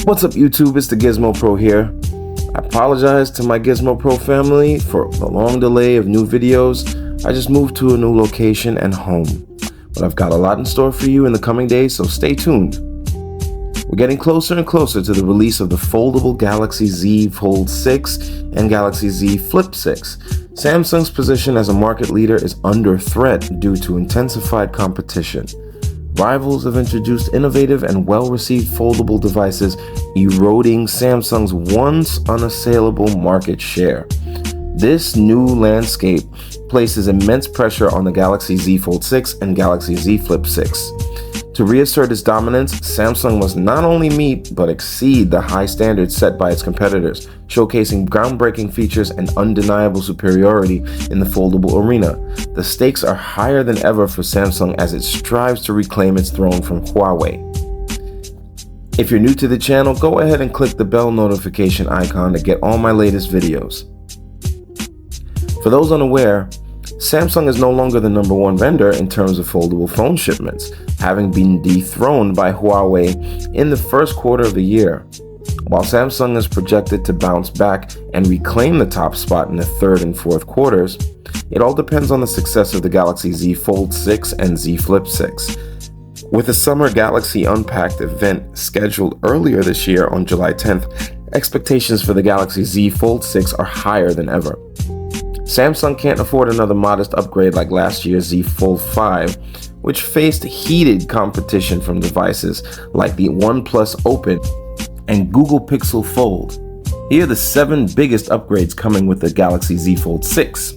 What's up YouTube, it's the Gizmo Pro here. I apologize to my Gizmo Pro family for the long delay of new videos. I just moved to a new location and home. But I've got a lot in store for you in the coming days, so stay tuned. We're getting closer and closer to the release of the foldable Galaxy Z Fold 6 and Galaxy Z Flip 6. Samsung's position as a market leader is under threat due to intensified competition. Rivals have introduced innovative and well-received foldable devices, eroding Samsung's once unassailable market share. This new landscape places immense pressure on the Galaxy Z Fold 6 and Galaxy Z Flip 6. To reassert its dominance, Samsung must not only meet but exceed the high standards set by its competitors, showcasing groundbreaking features and undeniable superiority in the foldable arena. The stakes are higher than ever for Samsung as it strives to reclaim its throne from Huawei. If you're new to the channel, go ahead and click the bell notification icon to get all my latest videos. For those unaware, Samsung is no longer the number one vendor in terms of foldable phone shipments, having been dethroned by Huawei in the first quarter of the year. While Samsung is projected to bounce back and reclaim the top spot in the third and fourth quarters, it all depends on the success of the Galaxy Z Fold 6 and Z Flip 6. With the Summer Galaxy Unpacked event scheduled earlier this year on July 10th, expectations for the Galaxy Z Fold 6 are higher than ever. Samsung can't afford another modest upgrade like last year's Z Fold 5, which faced heated competition from devices like the OnePlus Open and Google Pixel Fold. Here are the 7 biggest upgrades coming with the Galaxy Z Fold 6.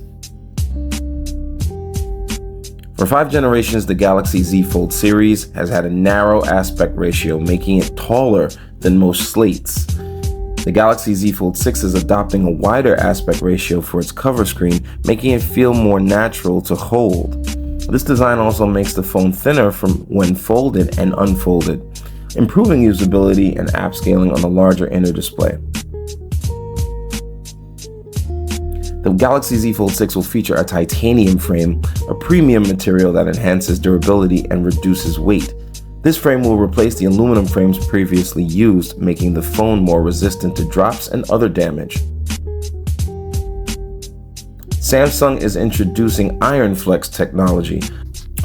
For 5 generations, the Galaxy Z Fold series has had a narrow aspect ratio, making it taller than most slates. The Galaxy Z Fold 6 is adopting a wider aspect ratio for its cover screen, making it feel more natural to hold. This design also makes the phone thinner from when folded and unfolded, improving usability and app scaling on the larger inner display. The Galaxy Z Fold 6 will feature a titanium frame, a premium material that enhances durability and reduces weight. This frame will replace the aluminum frames previously used, making the phone more resistant to drops and other damage. Samsung is introducing Iron Flex technology,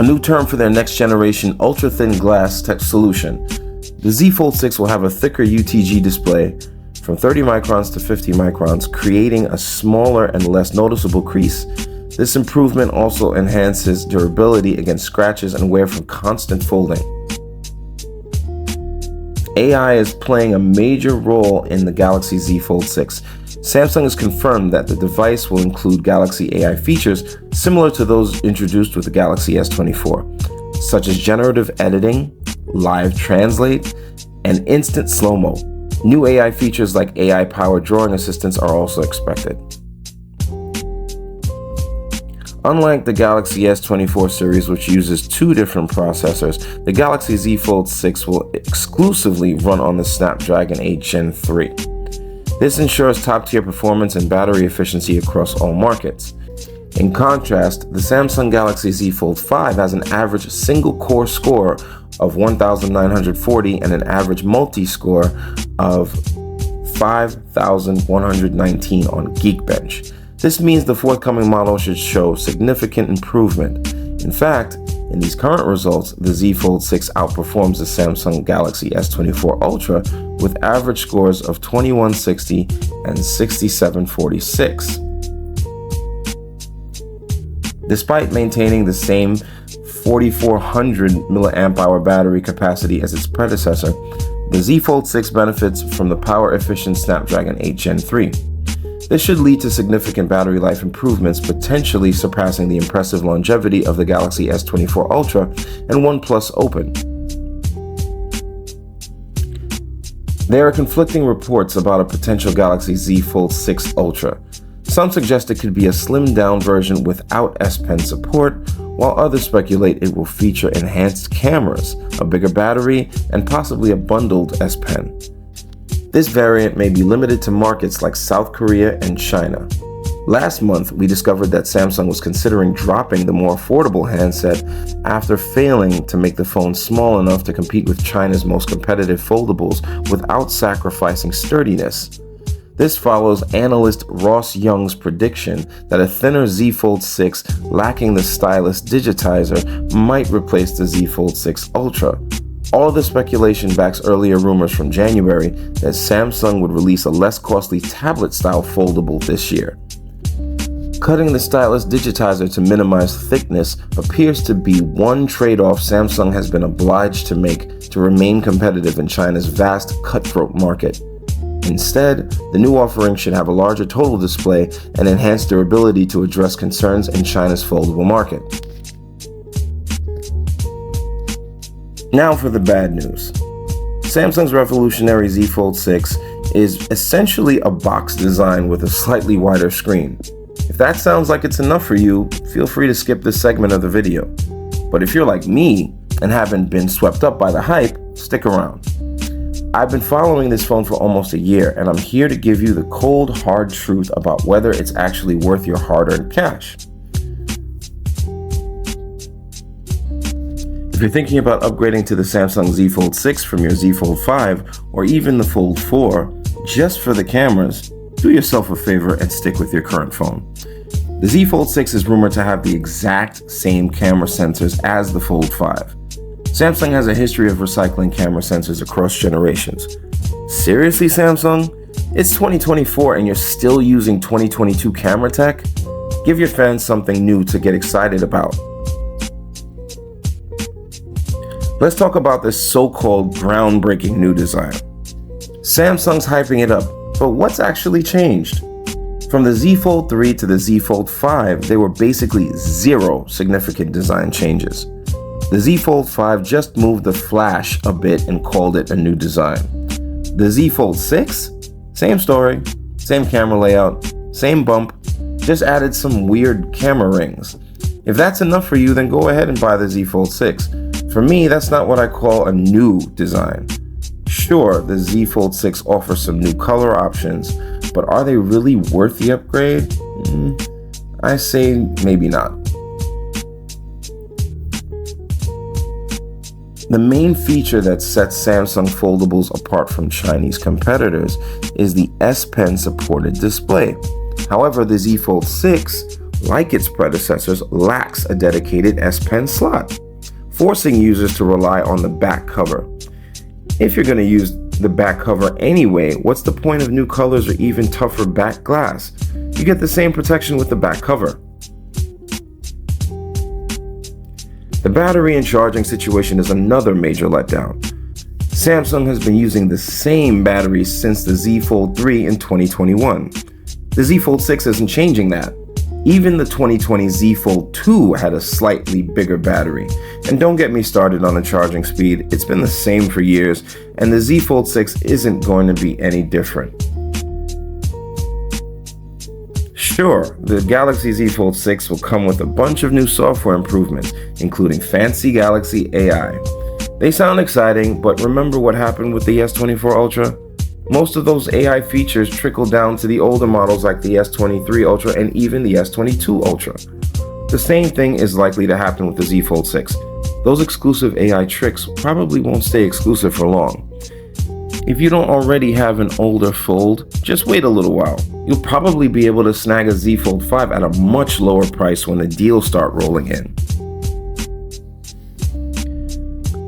a new term for their next generation ultra-thin glass tech solution. The Z Fold 6 will have a thicker UTG display from 30 microns to 50 microns, creating a smaller and less noticeable crease. This improvement also enhances durability against scratches and wear from constant folding. AI is playing a major role in the Galaxy Z Fold 6. Samsung has confirmed that the device will include Galaxy AI features similar to those introduced with the Galaxy S24, such as generative editing, live translate, and instant slow-mo. New AI features like AI-powered drawing assistants are also expected. Unlike the Galaxy S24 series, which uses 2 different processors, the Galaxy Z Fold 6 will exclusively run on the Snapdragon 8 Gen 3. This ensures top-tier performance and battery efficiency across all markets. In contrast, the Samsung Galaxy Z Fold 5 has an average single-core score of 1,940 and an average multi-score of 5,119 on Geekbench. This means the forthcoming model should show significant improvement. In fact, in these current results, the Z Fold 6 outperforms the Samsung Galaxy S24 Ultra with average scores of 2160 and 6746. Despite maintaining the same 4400 mAh battery capacity as its predecessor, the Z Fold 6 benefits from the power-efficient Snapdragon 8 Gen 3. This should lead to significant battery life improvements, potentially surpassing the impressive longevity of the Galaxy S24 Ultra and OnePlus Open. There are conflicting reports about a potential Galaxy Z Fold 6 Ultra. Some suggest it could be a slimmed-down version without S Pen support, while others speculate it will feature enhanced cameras, a bigger battery, and possibly a bundled S Pen. This variant may be limited to markets like South Korea and China. Last month, we discovered that Samsung was considering dropping the more affordable handset after failing to make the phone small enough to compete with China's most competitive foldables without sacrificing sturdiness. This follows analyst Ross Young's prediction that a thinner Z Fold 6 lacking the stylus digitizer might replace the Z Fold 6 Ultra. All the speculation backs earlier rumors from January that Samsung would release a less costly tablet-style foldable this year. Cutting the stylus digitizer to minimize thickness appears to be one trade-off Samsung has been obliged to make to remain competitive in China's vast cutthroat market. Instead, the new offering should have a larger total display and enhance their ability to address concerns in China's foldable market. Now for the bad news. Samsung's revolutionary Z Fold 6 is essentially a box design with a slightly wider screen. If that sounds like it's enough for you, feel free to skip this segment of the video. But if you're like me and haven't been swept up by the hype, stick around. I've been following this phone for almost a year, and I'm here to give you the cold, hard truth about whether it's actually worth your hard-earned cash. If you're thinking about upgrading to the Samsung Z Fold 6 from your Z Fold 5 or even the Fold 4 just for the cameras, do yourself a favor and stick with your current phone. The Z Fold 6 is rumored to have the exact same camera sensors as the Fold 5. Samsung has a history of recycling camera sensors across generations. Seriously, Samsung? It's 2024 and you're still using 2022 camera tech? Give your fans something new to get excited about. Let's talk about this so-called groundbreaking new design. Samsung's hyping it up, but what's actually changed? From the Z Fold 3 to the Z Fold 5, there were basically zero significant design changes. The Z Fold 5 just moved the flash a bit and called it a new design. The Z Fold 6? Same story, same camera layout, same bump, just added some weird camera rings. If that's enough for you, then go ahead and buy the Z Fold 6. For me, that's not what I call a new design. Sure, the Z Fold 6 offers some new color options, but are they really worth the upgrade? I say maybe not. The main feature that sets Samsung foldables apart from Chinese competitors is the S Pen supported display. However, the Z Fold 6, like its predecessors, lacks a dedicated S Pen slot, forcing users to rely on the back cover. If you're going to use the back cover anyway, what's the point of new colors or even tougher back glass? You get the same protection with the back cover. The battery and charging situation is another major letdown. Samsung has been using the same batteries since the Z Fold 3 in 2021. The Z Fold 6 isn't changing that. Even the 2020 Z Fold 2 had a slightly bigger battery. And don't get me started on the charging speed, it's been the same for years, and the Z Fold 6 isn't going to be any different. Sure, the Galaxy Z Fold 6 will come with a bunch of new software improvements, including fancy Galaxy AI. They sound exciting, but remember what happened with the S24 Ultra? Most of those AI features trickle down to the older models like the S23 Ultra and even the S22 Ultra. The same thing is likely to happen with the Z Fold 6. Those exclusive AI tricks probably won't stay exclusive for long. If you don't already have an older Fold, just wait a little while. You'll probably be able to snag a Z Fold 5 at a much lower price when the deals start rolling in.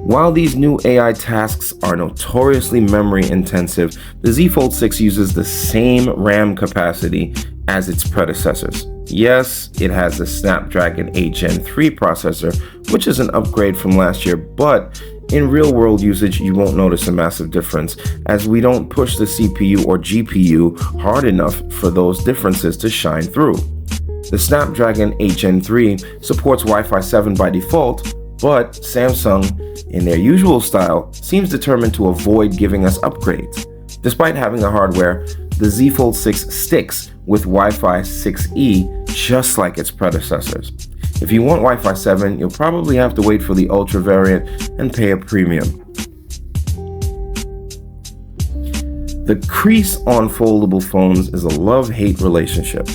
While these new AI tasks are notoriously memory intensive, the Z Fold 6 uses the same RAM capacity as its predecessors. Yes, it has the Snapdragon 8 Gen 3 processor, which is an upgrade from last year, but in real-world usage, you won't notice a massive difference, as we don't push the CPU or GPU hard enough for those differences to shine through. The Snapdragon 8 Gen 3 supports Wi-Fi 7 by default, but Samsung, in their usual style, seems determined to avoid giving us upgrades. Despite having the hardware, the Z Fold 6 sticks with Wi-Fi 6E just like its predecessors. If you want Wi-Fi 7, you'll probably have to wait for the Ultra variant and pay a premium. The crease on foldable phones is a love-hate relationship.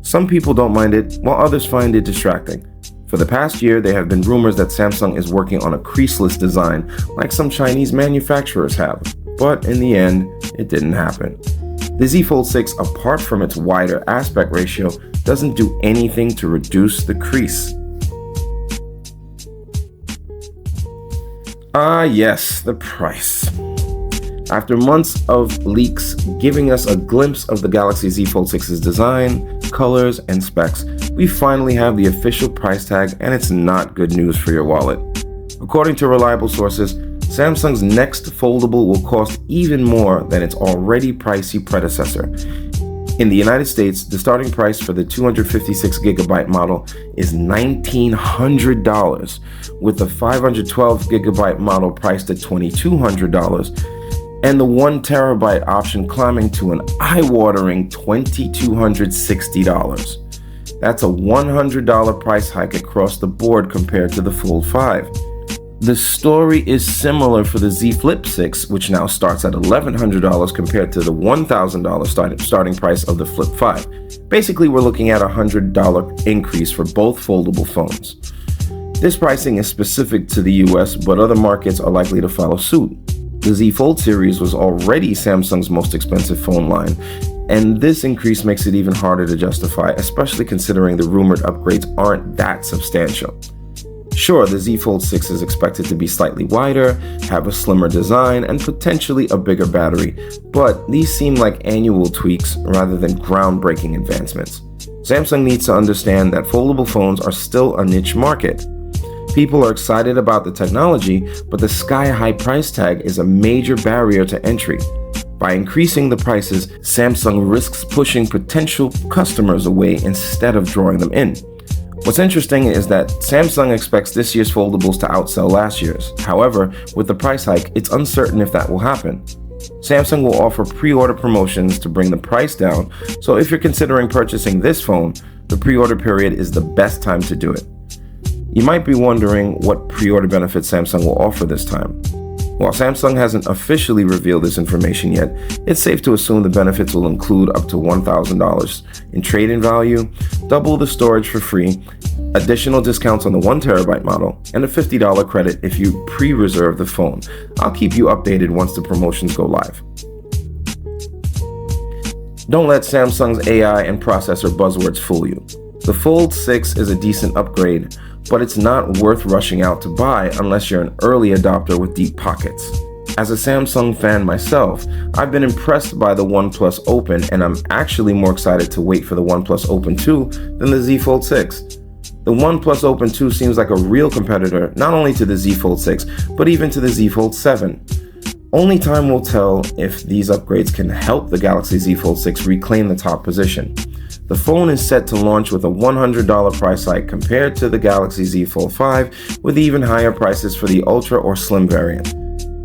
Some people don't mind it, while others find it distracting. For the past year, there have been rumors that Samsung is working on a creaseless design like some Chinese manufacturers have, but in the end, it didn't happen. The Z Fold 6, apart from its wider aspect ratio, doesn't do anything to reduce the crease. Ah yes, the price. After months of leaks giving us a glimpse of the Galaxy Z Fold 6's design, colors, and specs, we finally have the official price tag, and it's not good news for your wallet. According to reliable sources, Samsung's next foldable will cost even more than its already pricey predecessor. In the United States, the starting price for the 256GB model is $1,900, with the 512GB model priced at $2,200, and the 1TB option climbing to an eye-watering $2,260. That's a $100 price hike across the board compared to the Fold 5. The story is similar for the Z Flip 6, which now starts at $1,100 compared to the $1,000 starting price of the Flip 5. Basically, we're looking at a $100 increase for both foldable phones. This pricing is specific to the US, but other markets are likely to follow suit. The Z Fold series was already Samsung's most expensive phone line, and this increase makes it even harder to justify, especially considering the rumored upgrades aren't that substantial. Sure, the Z Fold 6 is expected to be slightly wider, have a slimmer design, and potentially a bigger battery, but these seem like annual tweaks rather than groundbreaking advancements. Samsung needs to understand that foldable phones are still a niche market. People are excited about the technology, but the sky-high price tag is a major barrier to entry. By increasing the prices, Samsung risks pushing potential customers away instead of drawing them in. What's interesting is that Samsung expects this year's foldables to outsell last year's. However, with the price hike, it's uncertain if that will happen. Samsung will offer pre-order promotions to bring the price down, so if you're considering purchasing this phone, the pre-order period is the best time to do it. You might be wondering what pre-order benefits Samsung will offer this time. While Samsung hasn't officially revealed this information yet, it's safe to assume the benefits will include up to $1,000 in trade-in value, double the storage for free, additional discounts on the 1TB model, and a $50 credit if you pre-reserve the phone. I'll keep you updated once the promotions go live. Don't let Samsung's AI and processor buzzwords fool you. The Fold 6 is a decent upgrade, but it's not worth rushing out to buy unless you're an early adopter with deep pockets. As a Samsung fan myself, I've been impressed by the OnePlus Open, and I'm actually more excited to wait for the OnePlus Open 2 than the Z Fold 6. The OnePlus Open 2 seems like a real competitor not only to the Z Fold 6, but even to the Z Fold 7. Only time will tell if these upgrades can help the Galaxy Z Fold 6 reclaim the top position. The phone is set to launch with a $100 price hike compared to the Galaxy Z Fold 5, with even higher prices for the Ultra or Slim variant.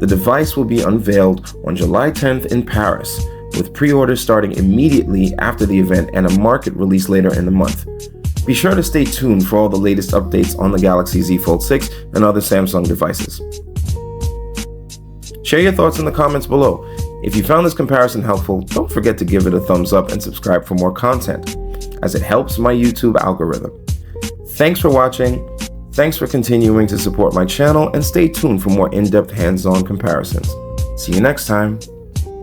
The device will be unveiled on July 10th in Paris, with pre-orders starting immediately after the event and a market release later in the month. Be sure to stay tuned for all the latest updates on the Galaxy Z Fold 6 and other Samsung devices. Share your thoughts in the comments below. If you found this comparison helpful, don't forget to give it a thumbs up and subscribe for more content, as it helps my YouTube algorithm. Thanks for watching, thanks for continuing to support my channel, and stay tuned for more in-depth hands-on comparisons. See you next time.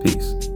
Peace.